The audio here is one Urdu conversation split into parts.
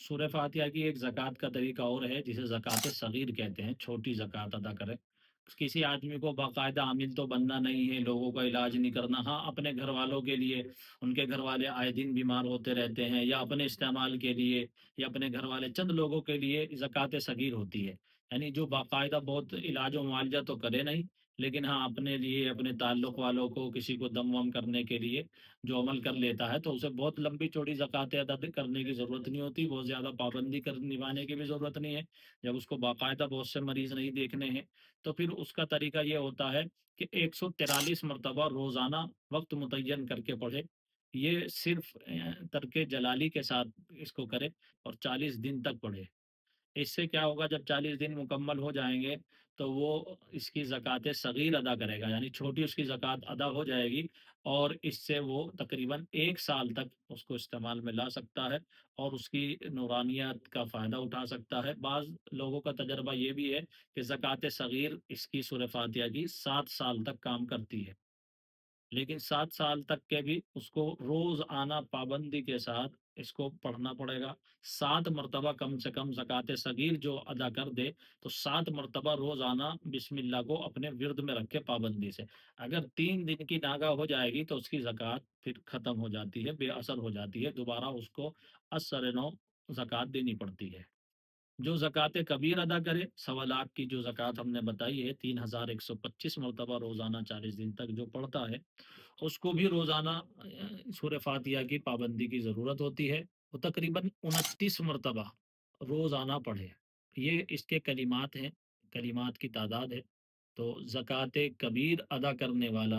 سورہ فاتحہ کی ایک زکوٰۃ کا طریقہ اور ہے جسے زکوٰۃ صغیر کہتے ہیں، چھوٹی زکوٰۃ ادا کرے۔ کسی آدمی کو باقاعدہ عامل تو بننا نہیں ہے، لوگوں کا علاج نہیں کرنا، ہاں اپنے گھر والوں کے لیے، ان کے گھر والے آئے دن بیمار ہوتے رہتے ہیں، یا اپنے استعمال کے لیے، یا اپنے گھر والے چند لوگوں کے لیے زکوٰۃ صغیر ہوتی ہے۔ یعنی جو باقاعدہ بہت علاج و معالجہ تو کرے نہیں، لیکن ہاں اپنے لیے، اپنے تعلق والوں کو، کسی کو دم وم کرنے کے لیے جو عمل کر لیتا ہے، تو اسے بہت لمبی چوڑی زکوٰۃیں ادا کرنے کی ضرورت نہیں ہوتی، بہت زیادہ پابندی کر نبھانے کی بھی ضرورت نہیں ہے۔ جب اس کو باقاعدہ بہت سے مریض نہیں دیکھنے ہیں، تو پھر اس کا طریقہ یہ ہوتا ہے کہ 143 مرتبہ روزانہ وقت متعین کر کے پڑھے۔ یہ صرف ترک جلالی کے ساتھ اس کو کرے، اور 40 دن تک پڑھے۔ اس سے کیا ہوگا، جب 40 دن مکمل ہو جائیں گے تو وہ اس کی زکوٰۃ صغیر ادا کرے گا، یعنی چھوٹی اس کی زکوٰۃ ادا ہو جائے گی، اور اس سے وہ تقریباً 1 سال تک اس کو استعمال میں لا سکتا ہے، اور اس کی نورانیات کا فائدہ اٹھا سکتا ہے۔ بعض لوگوں کا تجربہ یہ بھی ہے کہ زکوٰۃ صغیر اس کی سورہ فاتحہ کی 7 سال تک کام کرتی ہے، لیکن 7 سال تک کے بھی اس کو روز آنا پابندی کے ساتھ اس کو پڑھنا پڑے گا۔ 7 مرتبہ کم سے کم زکوٰۃ صغیر جو ادا کر دے، تو 7 مرتبہ روز آنا بسم اللہ کو اپنے ورد میں رکھے پابندی سے۔ اگر 3 دن کی ناگاہ ہو جائے گی تو اس کی زکوٰۃ پھر ختم ہو جاتی ہے، بے اثر ہو جاتی ہے، دوبارہ اس کو اثر نو زکوٰۃ دینی پڑتی ہے۔ جو زکوٰۃ کبیر ادا کرے، 1.25 لاکھ کی جو زکوٰۃ ہم نے بتائی ہے، 3125 مرتبہ روزانہ 40 دن تک جو پڑھتا ہے، اس کو بھی روزانہ سورہ فاتحہ کی پابندی کی ضرورت ہوتی ہے۔ وہ تقریباً 29 مرتبہ روزانہ پڑھے۔ یہ اس کے کلمات ہیں، کلمات کی تعداد ہے۔ تو زکوٰۃ کبیر ادا کرنے والا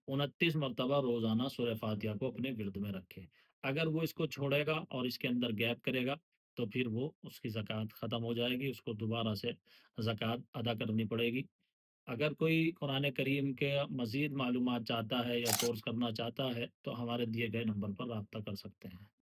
29 مرتبہ روزانہ سورہ فاتحہ کو اپنے ورد میں رکھے۔ اگر وہ اس کو چھوڑے گا اور اس کے اندر گیپ کرے گا، تو پھر وہ اس کی زکوٰۃ ختم ہو جائے گی، اس کو دوبارہ سے زکوٰۃ ادا کرنی پڑے گی۔ اگر کوئی قرآن کریم کے مزید معلومات چاہتا ہے یا کورس کرنا چاہتا ہے، تو ہمارے دیے گئے نمبر پر رابطہ کر سکتے ہیں۔